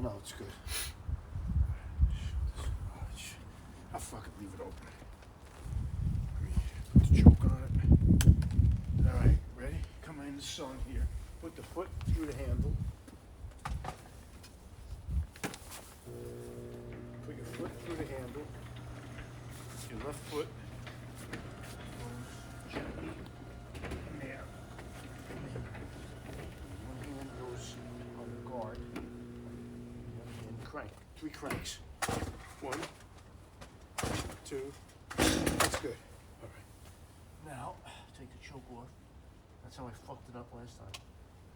no, it's good. I'll fucking leave it open. Put the choke on it. All right, ready? Come in the sun here. Put the foot through the handle. Put your foot through the handle. Your left foot goes gently in there. One hand goes on the guard. One hand crank. 3 cranks. 1, 2. That's good. All right. Now, take the choke off. That's how I fucked it up last time.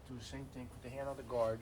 Do the same thing. Put the hand on the guard.